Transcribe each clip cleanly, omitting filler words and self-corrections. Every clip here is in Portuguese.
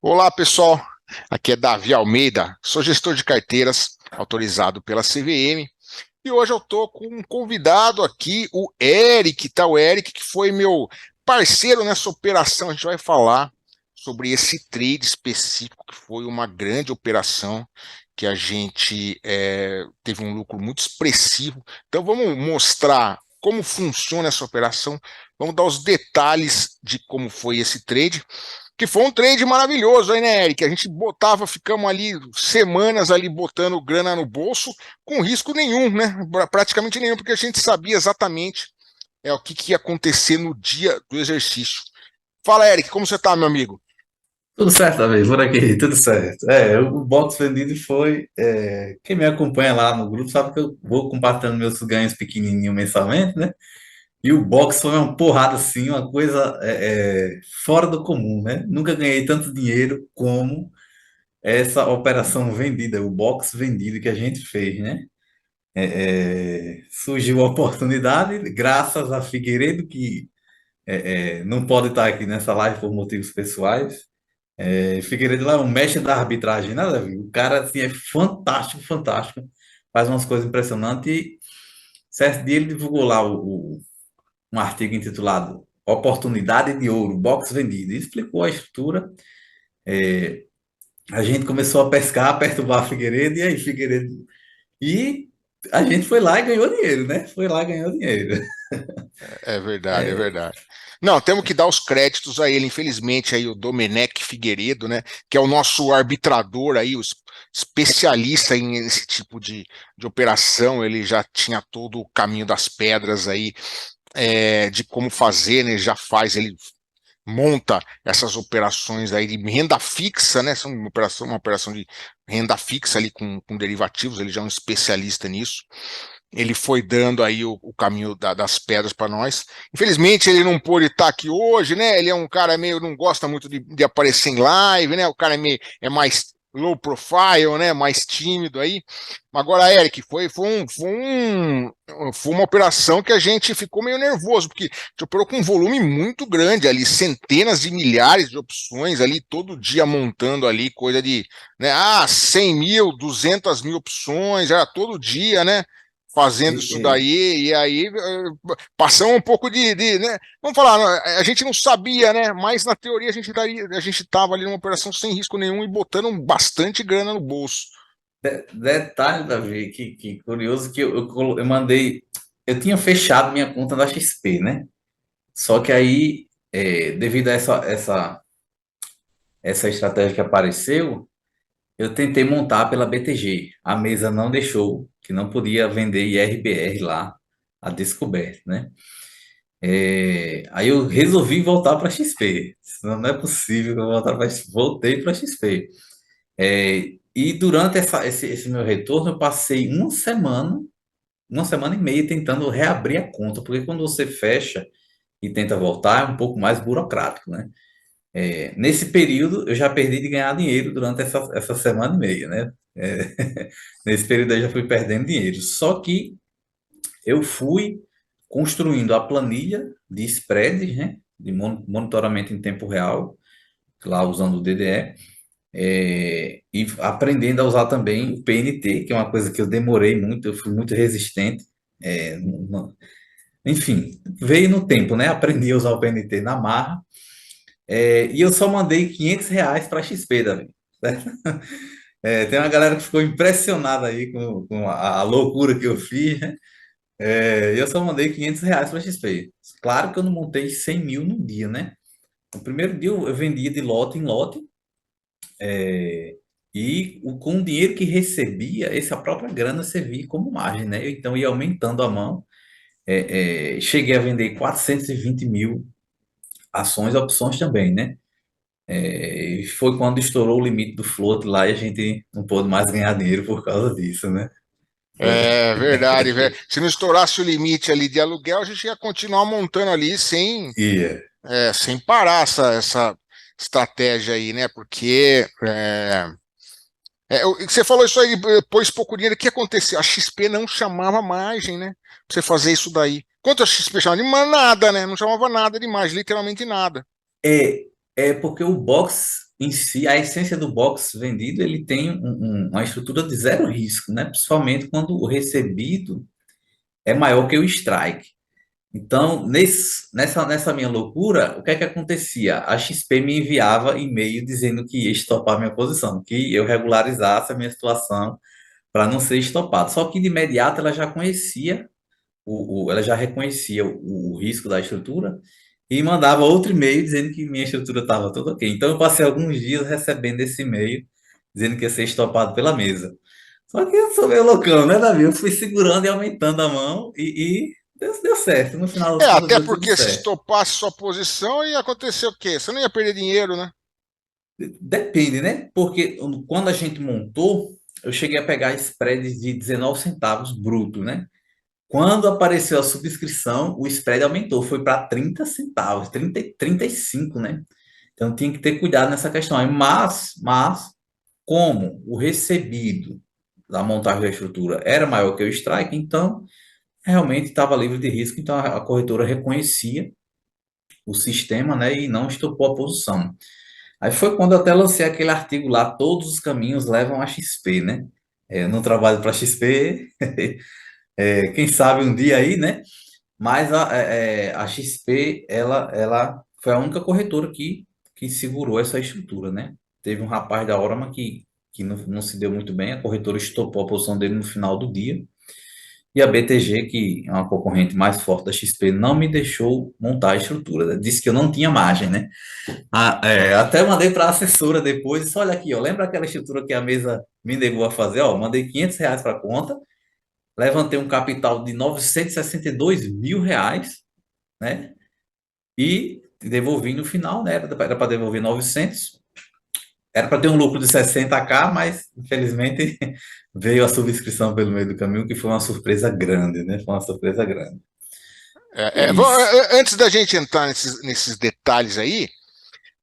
Olá, pessoal. Aqui é Davi Almeida, sou gestor de carteiras autorizado pela CVM e hoje eu estou com um convidado aqui, o Eric, tá? O Eric que foi meu parceiro nessa operação. A gente vai falar sobre esse trade específico que foi uma grande operação que a gente teve um lucro muito expressivo. Então vamos mostrar como funciona essa operação, vamos dar os detalhes de como foi esse trade. Que foi um trade maravilhoso, aí, né, Eric? A gente ficamos ali semanas ali botando grana no bolso, com risco nenhum, né? Praticamente nenhum, porque a gente sabia exatamente o que ia acontecer no dia do exercício. Fala, Eric, como você tá, meu amigo? Tudo certo, Davi, por aqui, tudo certo. O box vendido foi. Quem me acompanha lá no grupo sabe que eu vou compartilhando meus ganhos pequenininho mensalmente, né? E o box foi uma porrada assim, uma coisa fora do comum, né? Nunca ganhei tanto dinheiro como essa operação vendida, o box vendido que a gente fez, né? Surgiu a oportunidade, graças a Figueiredo, que não pode estar aqui nessa live por motivos pessoais. Figueiredo lá é um mestre da arbitragem, né, Davi? O cara assim, é fantástico, fantástico. Faz umas coisas impressionantes. E certo dia ele divulgou lá um artigo intitulado Oportunidade de Ouro, box vendido. E explicou a estrutura. A gente começou a pescar, a perturbar Figueiredo, e aí, Figueiredo. E a gente foi lá e ganhou dinheiro, né? Foi lá e ganhou dinheiro. É verdade, é É, verdade. Não, temos que dar os créditos a ele, infelizmente, aí o Domenech Figueiredo, né, que é o nosso arbitrador aí, o especialista em esse tipo de operação. Ele já tinha todo o caminho das pedras aí, de como fazer, né? Já faz, ele monta essas operações aí de renda fixa, né? São uma operação de renda fixa ali com derivativos. Ele já é um especialista nisso. Ele foi dando aí o caminho das pedras para nós. Infelizmente, ele não pôde estar aqui hoje, né? Ele é um cara meio, não gosta muito de aparecer em live, né? O cara é mais low profile, né? Mais tímido aí. Agora, Eric, foi uma operação que a gente ficou meio nervoso, porque a gente operou com um volume muito grande ali, centenas de milhares de opções ali, todo dia montando ali, coisa de, né, 100 mil, 200 mil opções, era todo dia, né, fazendo isso e- daí, e aí passamos um pouco né, vamos falar, a gente não sabia, né, mas na teoria a gente estava ali numa operação sem risco nenhum e botando bastante grana no bolso. Detalhe, Davi, que curioso que eu mandei. Eu tinha fechado minha conta da XP, né? Só que aí, devido a essa estratégia que apareceu, eu tentei montar pela BTG. A mesa não deixou, que não podia vender IRBR lá, a descoberto, né? Aí eu resolvi voltar para XP. Senão não é possível que eu voltar para XP. Voltei para XP. E durante esse meu retorno, eu passei uma semana e meia tentando reabrir a conta, porque quando você fecha e tenta voltar, é um pouco mais burocrático, né? Nesse período, eu já perdi de ganhar dinheiro durante essa semana e meia, né? Nesse período, eu já fui perdendo dinheiro. Só que eu fui construindo a planilha de spreads, né? De monitoramento em tempo real, lá usando o DDE, e aprendendo a usar também o PNT, que é uma coisa que eu demorei muito, eu fui muito resistente. Enfim, veio no tempo, né? Aprendi a usar o PNT na marra. E eu só mandei R$ 500 para XP, Davi. Certo? Tem uma galera que ficou impressionada aí com a loucura que eu fiz, né? Eu só mandei R$ 500 para XP. Claro que eu não montei 100 mil num dia, né? No primeiro dia eu vendia de lote em lote, e com o dinheiro que recebia, essa própria grana servia como margem, né? Então ia aumentando a mão. Cheguei a vender 420 mil ações e opções também, né? E foi quando estourou o limite do float lá e a gente não pôde mais ganhar dinheiro por causa disso, né? É verdade, velho. Se não estourasse o limite ali de aluguel, a gente ia continuar montando ali E sem parar essa estratégia aí, né? Porque você falou isso aí, pôs pouco dinheiro. O que aconteceu? A XP não chamava margem, né? Pra você fazer isso daí. Quanto a XP chamava? Nada, né? Não chamava nada de margem, literalmente nada. é, é porque o box. em si, a essência do box vendido, ele tem uma estrutura de zero risco, né? Principalmente quando o recebido é maior que o strike. Então, nessa minha loucura, o que é que acontecia? A XP me enviava e-mail dizendo que ia estopar minha posição, que eu regularizasse a minha situação para não ser estopado. Só que de imediato ela já conhecia ela já reconhecia o risco da estrutura e mandava outro e-mail dizendo que minha estrutura estava tudo ok. Então eu passei alguns dias recebendo esse e-mail dizendo que ia ser estopado pela mesa. Só que eu sou meio loucão, né, Davi? Eu fui segurando e aumentando a mão e deu certo. No final É, das contas até deu tudo porque se certo. estopasse sua posição, ia acontecer o quê? Você não ia perder dinheiro, né? Depende, né? Porque quando a gente montou, eu cheguei a pegar spreads de 19 centavos bruto, né? Quando apareceu a subscrição, o spread aumentou, foi para 30 centavos, 35, né? Então tinha que ter cuidado nessa questão aí. Mas como o recebido da montagem da estrutura era maior que o strike, então realmente estava livre de risco, então a corretora reconhecia o sistema, né, e não estopou a posição. Aí foi quando eu até lancei aquele artigo lá, todos os caminhos levam a XP, né? Eu não trabalho para XP, quem sabe um dia aí, né? Mas a XP, ela foi a única corretora que segurou essa estrutura, né? Teve um rapaz da Orama que não se deu muito bem, a corretora estopou a posição dele no final do dia. E a BTG, que é uma concorrente mais forte da XP, não me deixou montar a estrutura, né? Disse que eu não tinha margem, né? Até mandei para a assessora depois, disse, olha aqui, ó, lembra aquela estrutura que a mesa me negou a fazer? Ó, mandei R$ 500 para a conta, levantei um capital de 962 mil reais, né? E devolvi no final, né? Era para devolver 900. Era para ter um lucro de 60K, mas infelizmente veio a subscrição pelo meio do caminho, que foi uma surpresa grande, né? Foi uma surpresa grande. E é isso. Antes da gente entrar nesses detalhes aí,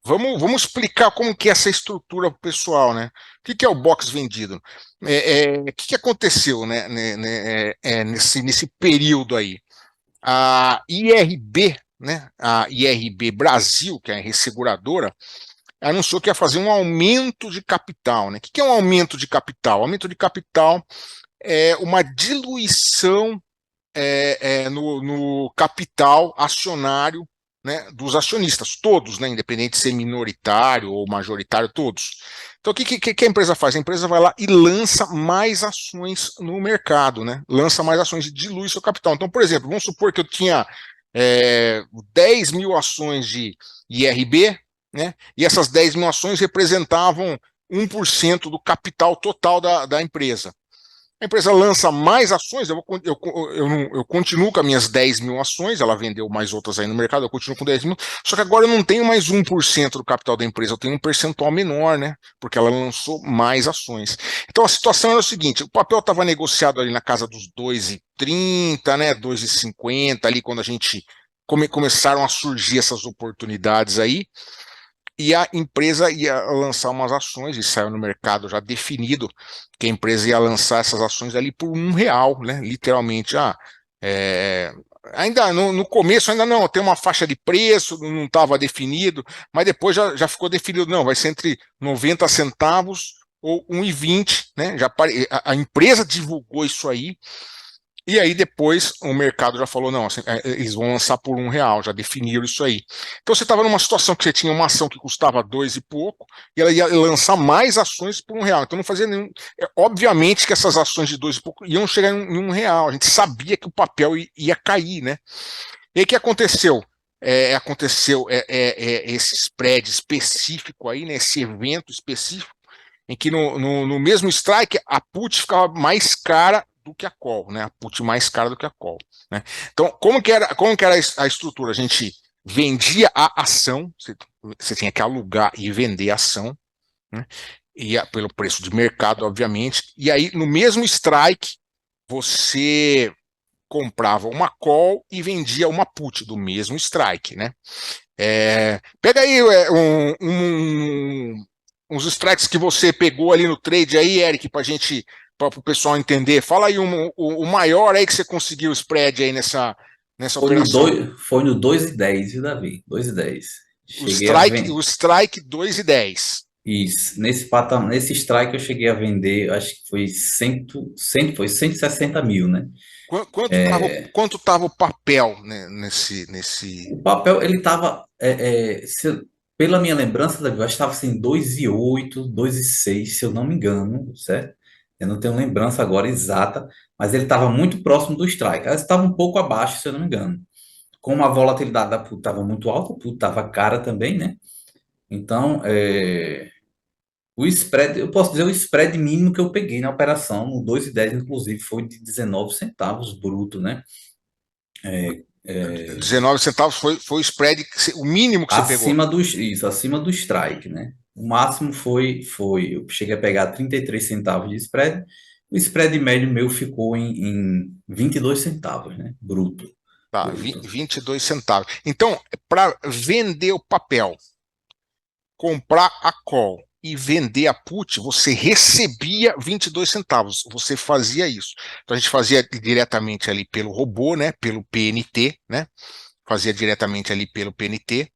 vamos explicar como que é essa estrutura pro pessoal, né? O que que é o box vendido? O que que aconteceu, né, nesse período aí? A IRB, né, a IRB Brasil, que é a resseguradora, anunciou que ia fazer um aumento de capital, né? O que que é um aumento de capital? Aumento de capital é uma diluição no capital acionário, né, dos acionistas, todos, né, independente de ser minoritário ou majoritário, todos. Então, o que a empresa faz? A empresa vai lá e lança mais ações no mercado, né? Lança mais ações e dilui seu capital. Então, por exemplo, vamos supor que eu tinha 10 mil ações de IRB, né? E essas 10 mil ações representavam 1% do capital total da empresa. A empresa lança mais ações, eu continuo com as minhas 10 mil ações, ela vendeu mais outras aí no mercado, eu continuo com 10 mil, só que agora eu não tenho mais 1% do capital da empresa, eu tenho um percentual menor, né? Porque ela lançou mais ações. Então a situação era o seguinte: o papel estava negociado ali na casa dos 2,30, né? 2,50 ali, quando a gente começaram a surgir essas oportunidades aí. E a empresa ia lançar umas ações, e saiu no mercado já definido que a empresa ia lançar essas ações ali por R$ 1, né? Literalmente, é, ainda no começo ainda não, tem uma faixa de preço, não estava definido, mas depois já ficou definido, não, vai ser entre 90 centavos ou 1,20, né? A empresa divulgou isso aí, e aí depois o mercado já falou, não, assim, eles vão lançar por R$ 1, já definiram isso aí. Então você estava numa situação que você tinha uma ação que custava dois e pouco, e ela ia lançar mais ações por R$ 1. Então não fazia nenhum. Obviamente que essas ações de dois e pouco iam chegar em R$ 1. A gente sabia que o papel ia cair, né? E aí o que aconteceu? Aconteceu esse spread específico aí, né, esse evento específico, em que no mesmo strike a put ficava mais cara do que a call, né? A put mais cara do que a call, né? Então, como que era a estrutura? A gente vendia a ação, você tinha que alugar e vender a ação, né? Pelo preço de mercado, obviamente. E aí, no mesmo strike, você comprava uma call e vendia uma put do mesmo strike, né? Pega aí uns strikes que você pegou ali no trade aí, Eric, para o pessoal entender. Fala aí o maior aí que você conseguiu spread aí nessa operação. Foi no 2,10, viu, Davi? 2,10. O Cheguei a strike, ver. o strike 2,10. Isso, nesse strike eu cheguei a vender, acho que foi 160 mil, né? Quanto tava o papel, né, nesse... O papel, ele estava, pela minha lembrança, Davi, eu acho que estava assim, 2,8, 2,6, se eu não me engano, certo? Eu não tenho lembrança agora exata, mas ele estava muito próximo do strike. Estava um pouco abaixo, se eu não me engano. Como a volatilidade da put estava muito alta, a put estava cara também, né? Então, o spread, eu posso dizer o spread mínimo que eu peguei na operação, no 2,10 inclusive, foi de 19 centavos bruto, né? É, 19 centavos foi o spread, o mínimo que você pegou. acima do strike, né? O máximo eu cheguei a pegar 33 centavos de spread, o spread médio meu ficou em 22 centavos, né? Tá, Bruto. 22 centavos. Então, para vender o papel, comprar a call e vender a put, você recebia 22 centavos. Você fazia isso. Então a gente fazia diretamente ali pelo robô, né? Pelo PNT, né? Fazia diretamente ali pelo PNT.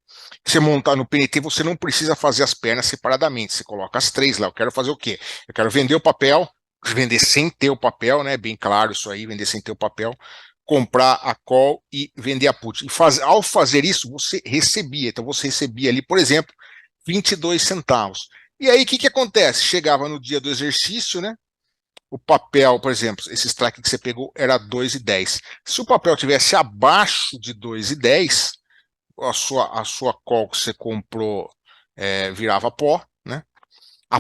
Você montar no PNT, você não precisa fazer as pernas separadamente. Você coloca as três lá. Eu quero fazer o quê? Eu quero vender o papel, vender sem ter o papel, né? Bem claro isso aí, vender sem ter o papel, comprar a call e vender a put. Ao fazer isso, você recebia. Então você recebia ali, por exemplo, 22 centavos. E aí, o que acontece? Chegava no dia do exercício, né? O papel, por exemplo, esse strike que você pegou era 2,10. Se o papel tivesse abaixo de 2,10, a sua call que você comprou virava pó, né?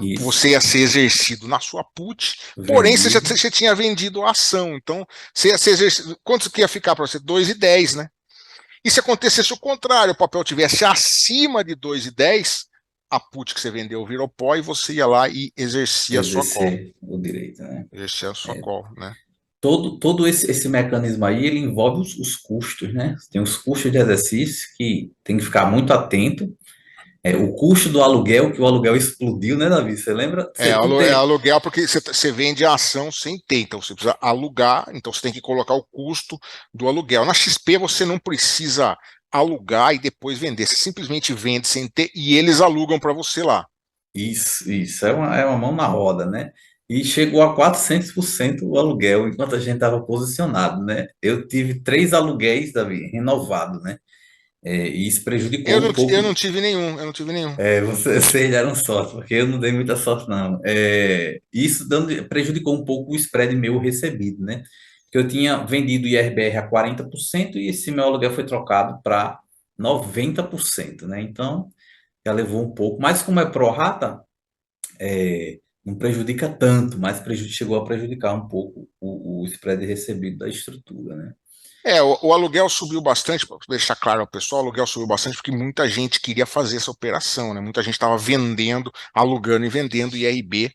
Isso, Você ia ser exercido na sua put, porém vendido, você tinha vendido a ação. Então, você ia ser exercido. Quanto que ia ficar para você? 2,10, né? E se acontecesse o contrário, o papel tivesse acima de 2,10, a put que você vendeu virou pó e você ia lá e exercia a sua call. exercer o direito, né? Exercia a sua call, né? Todo esse mecanismo aí, ele envolve os custos, né? Tem os custos de exercício que tem que ficar muito atento. O custo do aluguel, que o aluguel explodiu, né, Davi? Você lembra? É aluguel porque você vende a ação sem ter, então você precisa alugar, então você tem que colocar o custo do aluguel. Na XP você não precisa alugar e depois vender, você simplesmente vende sem ter e eles alugam para você lá. Isso. É uma mão na roda, né? E chegou a 400% o aluguel, enquanto a gente estava posicionado, né? Eu tive 3 aluguéis, Davi, renovados, né? E isso prejudicou um Eu pouco. não tive nenhum, eu não tive nenhum. Vocês deram sorte, porque eu não dei muita sorte, não. Isso prejudicou um pouco o spread meu recebido, né? Porque eu tinha vendido o IRBR a 40% e esse meu aluguel foi trocado para 90%, né? Então, já levou um pouco. Mas como é pró-rata, não prejudica tanto, mas chegou a prejudicar um pouco o spread recebido da estrutura, né? O aluguel subiu bastante, para deixar claro ao pessoal, o aluguel subiu bastante porque muita gente queria fazer essa operação, né? Muita gente estava vendendo, alugando e vendendo IRB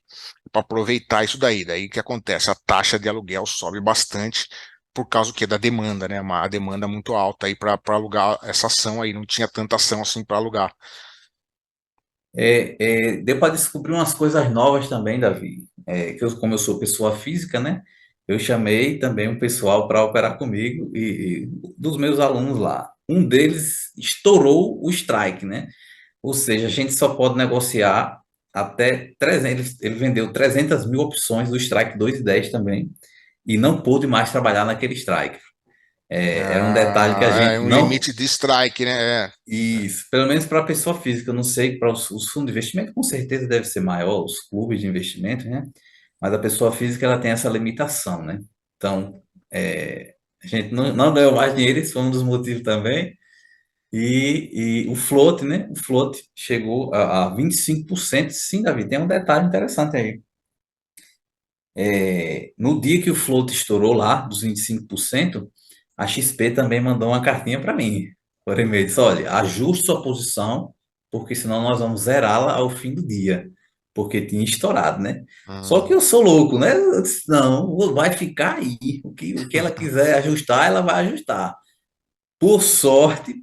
para aproveitar isso daí. Daí o que acontece? A taxa de aluguel sobe bastante por causa do quê? Da demanda, né? A demanda muito alta aí para alugar essa ação aí, não tinha tanta ação assim para alugar. Deu para descobrir umas coisas novas também, Davi. Como eu sou pessoa física, né? Eu chamei também um pessoal para operar comigo e dos meus alunos lá. Um deles estourou o strike, né? Ou seja, a gente só pode negociar até 300. Ele vendeu 300 mil opções do strike 2,10 também e não pôde mais trabalhar naquele strike. Era um detalhe que a É gente um não. limite de strike, né? Isso, pelo menos para a pessoa física, eu não sei, para os fundos de investimento, com certeza deve ser maior, os clubes de investimento, né? Mas a pessoa física, ela tem essa limitação, né? Então, a gente não ganhou mais dinheiro, isso foi um dos motivos também. E o float, né? O float chegou a 25%. Sim, Davi, tem um detalhe interessante aí. No dia que o float estourou lá, dos 25%, a XP também mandou uma cartinha para mim, por e-mail. Disse, olha, ajuste sua posição, porque senão nós vamos zerá-la ao fim do dia. Porque tinha estourado, né? Só que Hum. eu sou louco, né? Eu disse, não, vai ficar aí. O que ela quiser ajustar, ela vai ajustar. Por sorte,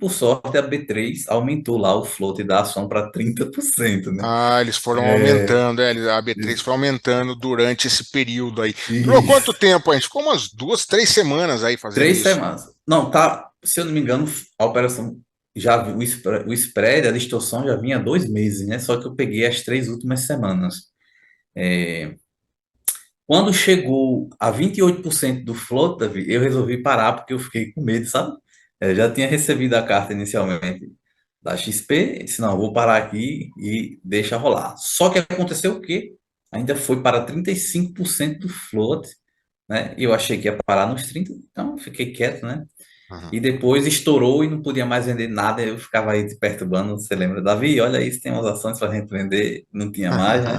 a B3 aumentou lá o float da ação para 30%, né? Eles foram É, aumentando, a B3 foi aumentando durante esse período aí. Durou quanto isso. tempo? A gente ficou umas 2, 3 semanas aí fazendo Três isso. semanas. Não, tá. Se eu não me engano, a operação. já vi o spread, a distorção já vinha há 2 meses, né? Só que eu peguei as 3 últimas semanas. Quando chegou a 28% do float, Davi, eu resolvi parar porque eu fiquei com medo, sabe? Eu já tinha recebido a carta inicialmente da XP, disse, não, vou parar aqui e deixa rolar. Só que aconteceu o quê? Ainda foi para 35% do float, né? E eu achei que ia parar nos 30, então fiquei quieto, né? Uhum. E depois estourou e não podia mais vender nada, eu ficava aí te perturbando, você lembra, Davi, olha isso, tem umas ações para a gente vender, não tinha mais, né?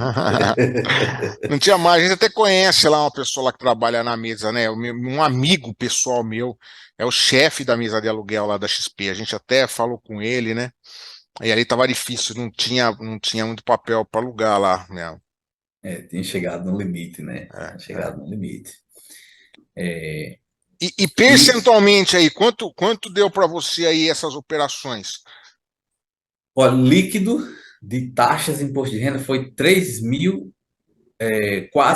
Não tinha mais, a gente até conhece lá uma pessoa lá que trabalha na mesa, né? Um amigo pessoal meu, é o chefe da mesa de aluguel lá da XP. A gente até falou com ele, né? E ali tava difícil, não tinha muito papel para alugar lá, né? Tinha chegado no limite, né? É, Tinha é. chegado no limite. É, E e, percentualmente aí, quanto deu para você aí essas operações? ó, líquido de taxas de imposto de renda foi 3 mil,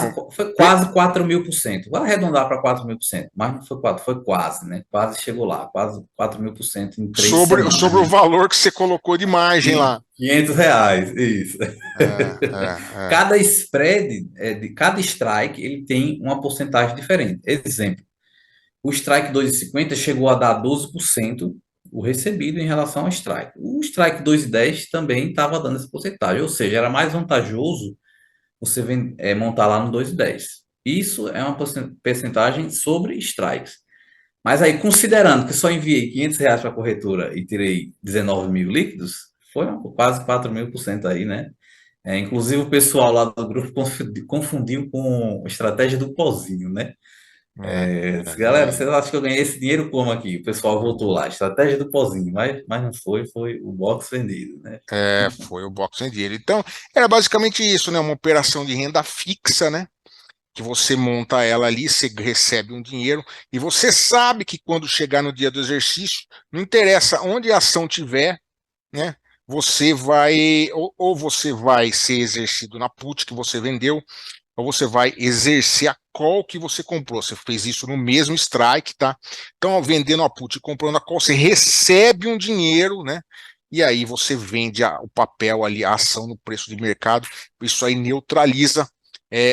Não, foi pe- quase 4.000%. Vou arredondar para 4.000%, mas não foi 4, foi quase, né? Quase chegou lá, quase 4.000% em três sobre o semanas. valor que você colocou de margem lá. R$ 500, isso. É. Cada spread, de cada strike, ele tem uma porcentagem diferente. Exemplo, o strike 2,50 chegou a dar 12% o recebido em relação ao strike. O strike 2,10 também estava dando essa porcentagem, ou seja, era mais vantajoso você montar lá no 2,10. Isso é uma percentagem sobre strikes. Mas aí, considerando que só enviei R$ 500 para a corretora e tirei 19 mil líquidos, foi quase 4.000% aí, né? Inclusive o pessoal lá do grupo confundiu com estratégia do pozinho, né? É, Galera, é, vocês acham que eu ganhei esse dinheiro como aqui? O pessoal voltou lá, estratégia do pozinho, mas não foi, foi o box vendido, né? foi o Boxing Deal. Então, era basicamente isso, né? Uma operação de renda fixa, né? Que você monta ela ali, você recebe um dinheiro e você sabe que quando chegar no dia do exercício, não interessa onde a ação tiver, né? Você vai ou você vai ser exercido na put que você vendeu, ou você vai exercer a call que você comprou. Você fez isso no mesmo strike, tá? Então, vendendo a put e comprando a call, você recebe um dinheiro, né? E aí você vende o papel ali, a ação no preço de mercado. Isso aí neutraliza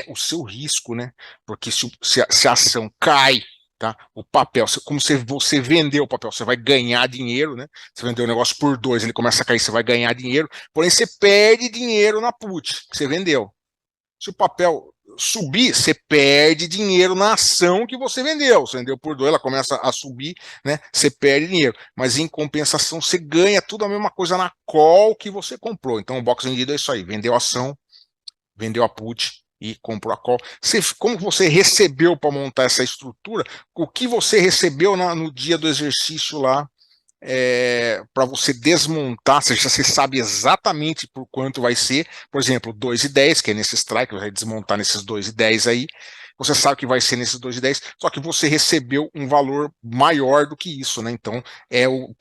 o seu risco, né? Porque se a ação cai, tá? O papel, como você vendeu o papel, você vai ganhar dinheiro, né? Você vendeu o negócio por 2, ele começa a cair, você vai ganhar dinheiro, porém você perde dinheiro na put que você vendeu. Se o papel subir, você perde dinheiro na ação que você vendeu. Você vendeu por 2, ela começa a subir, né? Você perde dinheiro. Mas em compensação, você ganha tudo a mesma coisa na call que você comprou. Então o box vendido é isso aí: vendeu a ação, vendeu a put e comprou a call. Como você recebeu para montar essa estrutura? O que você recebeu no dia do exercício lá para você desmontar, você sabe exatamente por quanto vai ser, por exemplo, 2,10, que é nesse strike, você vai desmontar nesses 2,10 aí, você sabe que vai ser nesses 2,10, só que você recebeu um valor maior do que isso, né? Então,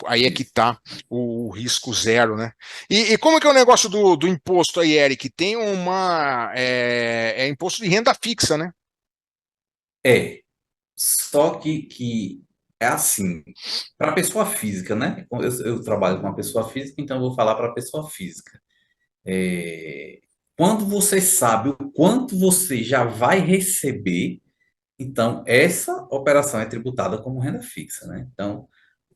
aí é que Isso. está o risco zero, né? E como é que é o negócio do imposto aí, Eric? Tem imposto de renda fixa, né? É, só que é assim, para pessoa física, né? Eu trabalho com uma pessoa física, então eu vou falar para pessoa física. É, Quando você sabe o quanto você já vai receber, então essa operação é tributada como renda fixa, né? Então,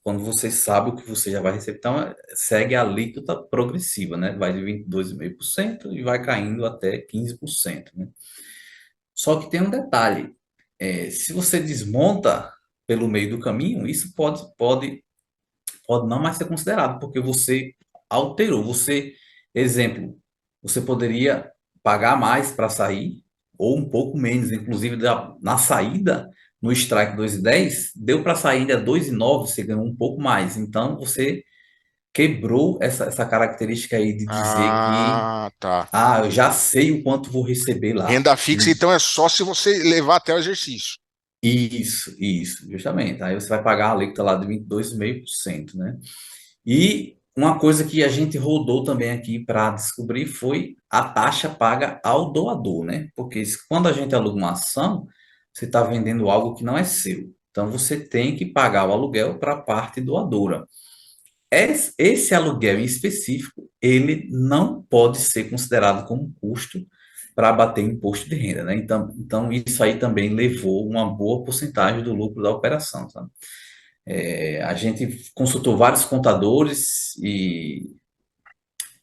quando você sabe o que você já vai receber, então segue a alíquota progressiva, né? Vai de 22,5% e vai caindo até 15%, né? Só que tem um detalhe, se você desmonta pelo meio do caminho, isso pode não mais ser considerado, porque você alterou. Exemplo, você poderia pagar mais para sair, ou um pouco menos, inclusive na saída, no strike 2,10 deu para sair ainda 2,9, você ganhou um pouco mais. Então, você quebrou essa característica aí de dizer que, Ah, tá. eu já sei o quanto vou receber lá. Renda fixa, então, é só se você levar até o exercício. Isso, justamente. Aí você vai pagar a alíquota lá de 22,5%, né? E uma coisa que a gente rodou também aqui para descobrir foi a taxa paga ao doador, né? Porque quando a gente aluga uma ação, você está vendendo algo que não é seu. Então você tem que pagar o aluguel para a parte doadora. esse aluguel em específico, ele não pode ser considerado como custo para abater imposto de renda, né? Então, isso aí também levou uma boa porcentagem do lucro da operação, sabe? A gente consultou vários contadores e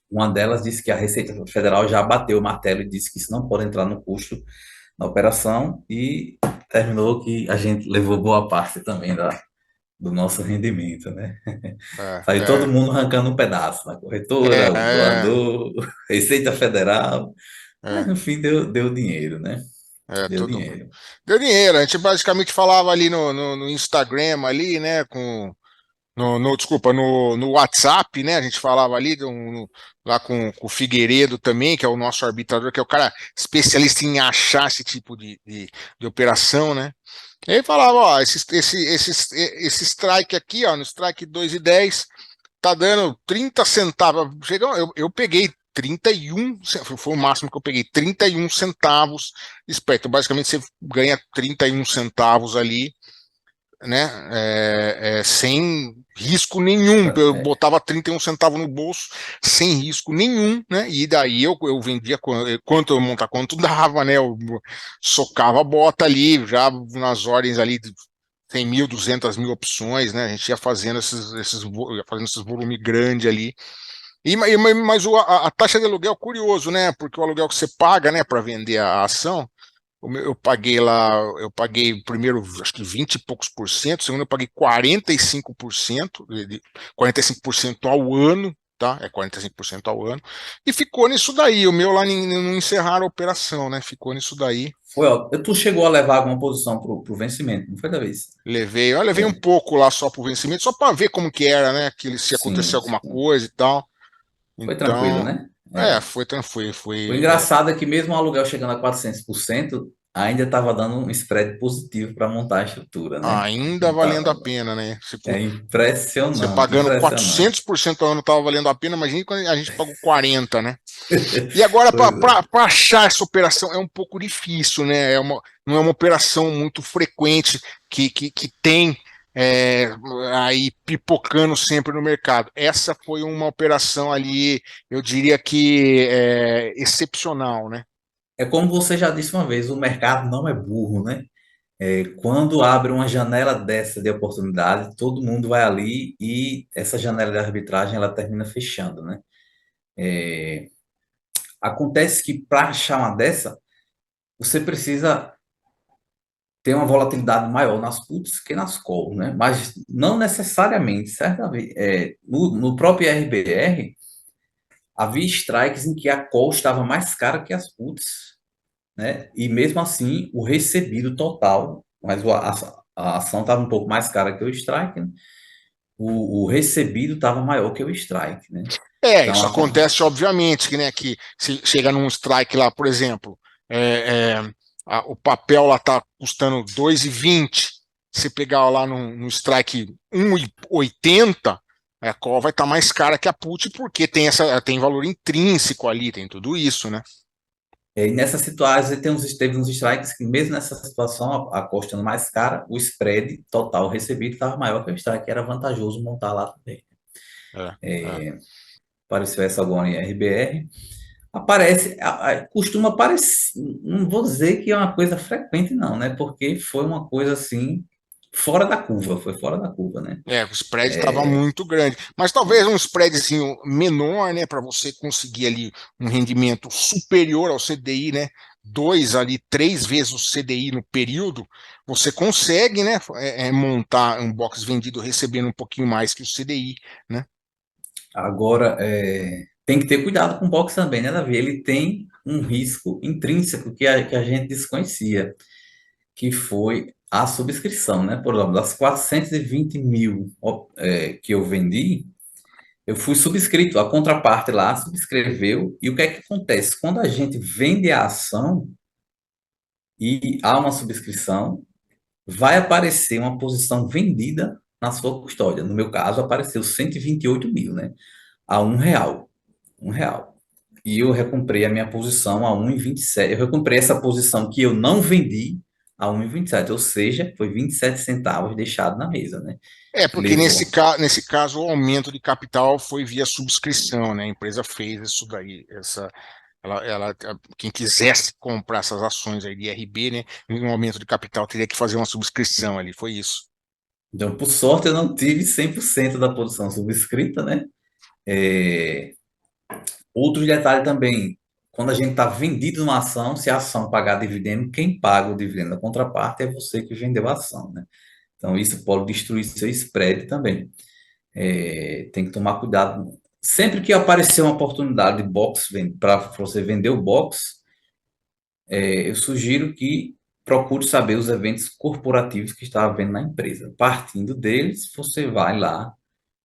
uma delas disse que a Receita Federal já bateu o martelo e disse que isso não pode entrar no custo da operação e terminou que a gente levou boa parte também do nosso rendimento, né? É, Saiu todo é, mundo arrancando um pedaço, na é, corretora, o é, doador, Receita Federal, mas é, no fim deu dinheiro, né? Deu tudo dinheiro. deu dinheiro. A gente basicamente falava ali no Instagram ali, né, desculpa, no WhatsApp, né? A gente falava ali lá com o Figueiredo também, que é o nosso arbitrador, que é o cara especialista em achar esse tipo de operação, né? E aí falava, ó, esse strike aqui, ó, no strike 2,10 tá dando 30 centavos. Eu peguei 31, foi o máximo que eu peguei, 31 centavos. Então, basicamente, você ganha 31 centavos ali, né? Sem risco nenhum. Eu É, botava 31 centavos no bolso, sem risco nenhum, né? E daí eu vendia quanto eu montar, quanto dava, né? Eu socava a bota ali, já nas ordens ali de 100 mil, 200 mil opções, né? A gente ia fazendo ia fazendo esses volume grande ali. Mas a taxa de aluguel é curioso, né? Porque o aluguel que você paga, né, para vender a ação, eu paguei lá, eu paguei primeiro, acho que 20 e poucos por cento, segundo eu paguei 45%, 45% ao ano, tá? É 45% ao ano. E ficou nisso daí. O meu lá não encerraram a operação, né? Ficou nisso daí. foi, ó, tu chegou a levar alguma posição pro vencimento, não foi da vez? Eu levei um É, pouco lá só pro vencimento, só para ver como que era, né? Que se acontecer sim, alguma sim. coisa e tal. Foi tranquilo, Então, né? É. foi tranquilo, O foi, engraçado é que mesmo o aluguel chegando a 400%, ainda estava dando um spread positivo para montar a estrutura, né? ainda valendo a pena, né? É Você impressionante, pagando impressionante. 400% ao ano estava valendo a pena, imagina quando a gente pagou 40, né? E agora, Pois é. para achar essa operação é um pouco difícil, né? Não é uma operação muito frequente que tem é, aí pipocando sempre no mercado. Essa foi uma operação ali, eu diria que excepcional, né? É como você já disse uma vez, o mercado não é burro, né? Quando abre uma janela dessa de oportunidade, todo mundo vai ali e essa janela de arbitragem ela termina fechando, né? Acontece que para achar uma dessa, você precisa ter uma volatilidade maior nas puts que nas calls, né? Mas não necessariamente, certamente. No próprio RBR, havia strikes em que a call estava mais cara que as puts, né? E mesmo assim, o recebido total, mas a ação estava um pouco mais cara que o strike, né? O recebido estava maior que o strike, né? Então, Isso acontece, obviamente, que, né, que se chega num strike lá, por exemplo, é, é, o papel lá tá custando 2,20, você pegar lá no strike 1,80, a call vai estar mais cara que a put, porque tem valor intrínseco ali, tem tudo isso, né? e nessa situação, teve uns strikes que, mesmo nessa situação, a call estando mais cara, o spread total recebido estava maior que o strike, era vantajoso montar lá também. É, é. Apareceu essa agora em RBR. Aparece, costuma aparecer, não vou dizer que é uma coisa frequente, não, né? Porque foi uma coisa assim, fora da curva, foi fora da curva, né? O spread estava muito grande. Mas talvez um spreadzinho menor, né, para você conseguir ali um rendimento superior ao CDI, né? Dois ali, três vezes o CDI no período, você consegue, né, montar um box vendido recebendo um pouquinho mais que o CDI, né? Agora, tem que ter cuidado com o box também, né, Davi? Ele tem um risco intrínseco que a gente desconhecia, que foi a subscrição, né? Por exemplo, das 420 mil que eu vendi, eu fui subscrito, a contraparte lá subscreveu, e o que é que acontece? Quando a gente vende a ação e há uma subscrição, vai aparecer uma posição vendida na sua custódia. No meu caso, apareceu 128 mil, né? A R$ 1. R$ 1. E eu recomprei a minha posição a 1,27. Eu recomprei essa posição que eu não vendi a 1,27, ou seja, foi 27 centavos deixado na mesa, né? É, Que porque levou. nesse caso o aumento de capital foi via subscrição, né? A empresa fez isso daí, quem quisesse comprar essas ações aí de IRB, né? Um aumento de capital teria que fazer uma subscrição ali, foi isso. Então, por sorte, eu não tive 100% da posição subscrita, né? É, outro detalhe também, quando a gente está vendido numa ação, se a ação pagar dividendo, quem paga o dividendo da contraparte é você que vendeu a ação, né? Então, isso pode destruir seu spread também. Tem que tomar cuidado. Sempre que aparecer uma oportunidade de box para você vender o box, eu sugiro que procure saber os eventos corporativos que está havendo na empresa. Partindo deles, você vai lá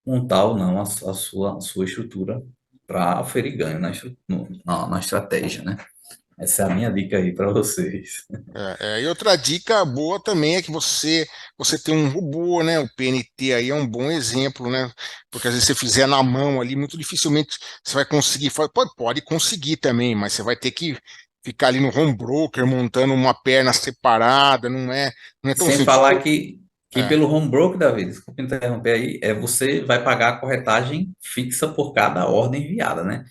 montar ou não a sua estrutura para oferir ganho na estratégia, né? Essa é a minha dica aí para vocês. E outra dica boa também é que você tem um robô, né? O PNT aí é um bom exemplo, né? Porque às vezes você fizer na mão ali, muito dificilmente você vai conseguir. Pode conseguir também, mas você vai ter que ficar ali no home broker montando uma perna separada, não é tão Sem simples. falar que É, pelo home broker, Davi, desculpa interromper aí, você vai pagar a corretagem fixa por cada ordem enviada, né?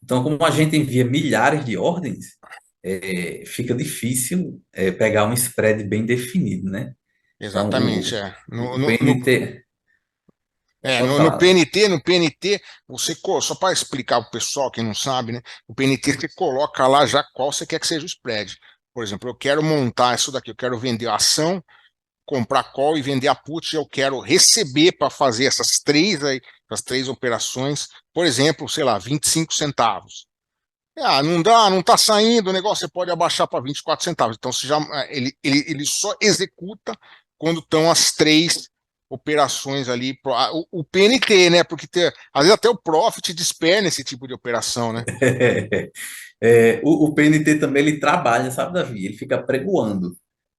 Então, como a gente envia milhares de ordens, fica difícil pegar um spread bem definido, né? Então, exatamente. o PNT, pode No falar. PNT, só para explicar para o pessoal que não sabe, né? O PNT você coloca lá já qual você quer que seja o spread. Por exemplo, eu quero montar isso daqui, eu quero vender a ação, comprar call e vender a put, eu quero receber para fazer essas três operações, por exemplo, sei lá, 25 centavos. Não dá, não está saindo o negócio, você pode abaixar para 24 centavos. Então, ele só executa quando estão as três operações ali. O PNT, né? Porque às vezes até o Profit desperna esse tipo de operação, né? O PNT também ele trabalha, sabe, Davi? Ele fica pregoando.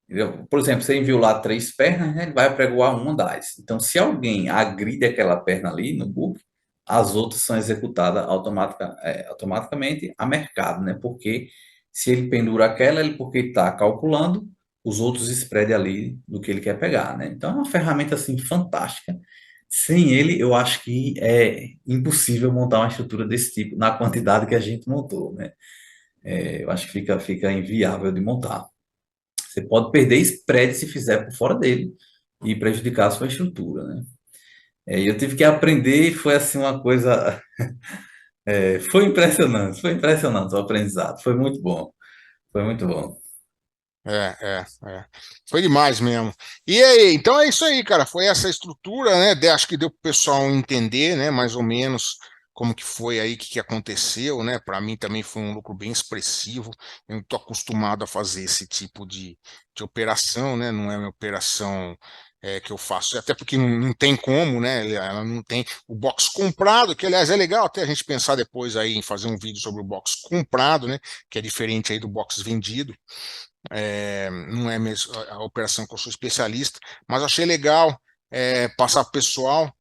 Entendeu? Por exemplo, você enviou lá três pernas, né? Ele vai pregoar uma das. Então, se alguém agride aquela perna ali no book, as outras são executadas automaticamente a mercado, né? Porque se ele pendura aquela, ele porque está calculando os outros spread ali do que ele quer pegar, né? Então, é uma ferramenta assim fantástica. Sem ele, eu acho que é impossível montar uma estrutura desse tipo na quantidade que a gente montou, né? Eu acho que fica inviável de montar. Você pode perder spread se fizer por fora dele e prejudicar a sua estrutura, né? E eu tive que aprender e foi assim uma coisa. Foi impressionante o aprendizado. Foi muito bom. Foi muito bom. É. Foi demais mesmo. E aí, então é isso aí, cara. Foi essa estrutura, né? Acho que deu pro pessoal entender, né? Mais ou menos como que foi aí, que aconteceu, né? Para mim também foi um lucro bem expressivo. Eu não tô acostumado a fazer esse tipo de operação, né? Não é uma operação que eu faço, até porque não tem como, né? Ela não tem o box comprado, que aliás é legal até a gente pensar depois aí em fazer um vídeo sobre o box comprado, né? Que é diferente aí do box vendido. Não é mesmo a operação que eu sou especialista, mas achei legal passar para o pessoal.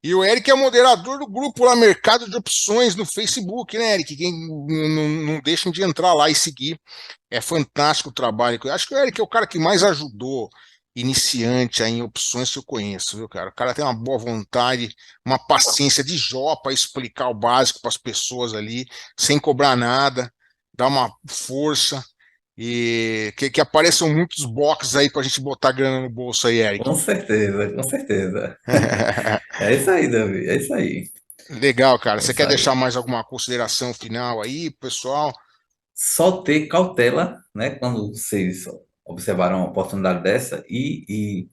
E o Eric é o moderador do grupo lá Mercado de Opções no Facebook, né, Eric? Quem não deixem de entrar lá e seguir. É fantástico o trabalho. Acho que o Eric é o cara que mais ajudou iniciante aí em opções que eu conheço, viu, cara? O cara tem uma boa vontade, uma paciência de Jó para explicar o básico para as pessoas ali, sem cobrar nada, dá uma força. E que apareçam muitos boxes aí pra gente botar grana no bolso aí, Eric. Com certeza, com certeza. É isso aí, Davi. É isso aí. Legal, cara. É Você isso quer deixar aí. mais alguma consideração final aí, pessoal? Só ter cautela, né? Quando vocês observaram uma oportunidade dessa e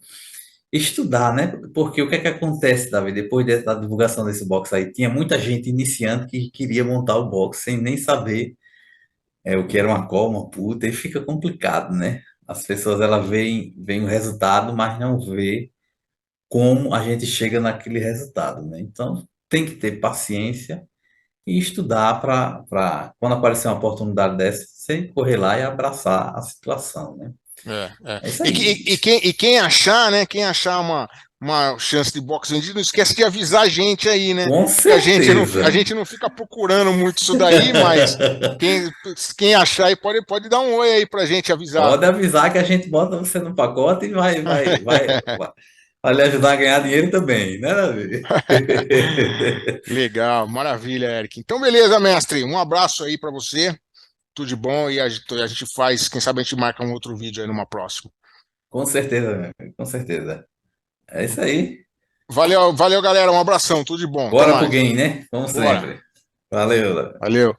estudar, né? Porque o que é que acontece, Davi? Depois da divulgação desse box aí, tinha muita gente iniciante que queria montar o box sem nem saber o que era uma call, uma puta, e fica complicado, né? As pessoas elas veem o resultado, mas não vê como a gente chega naquele resultado, né? Então tem que ter paciência e estudar para quando aparecer uma oportunidade dessa, você correr lá e abraçar a situação, né? É. É isso E, aí. e quem achar, né? Quem achar uma chance de boxe vendido, não esquece de avisar a gente aí, né? Com Que a certeza. gente não fica procurando muito isso daí, mas quem achar aí pode dar um oi aí pra gente avisar. Pode avisar que a gente bota você no pacote e vai lhe ajudar a ganhar dinheiro também, né, Davi? Legal, maravilha, Eric. Então, beleza, mestre. Um abraço aí pra você. Tudo de bom e a gente faz, quem sabe a gente marca um outro vídeo aí numa próxima. Com certeza, meu amigo, com certeza. É isso aí. Valeu, valeu, galera. Um abração, tudo de bom. Até Bora pro mais. game, né? Como Bora. sempre. Valeu. Valeu.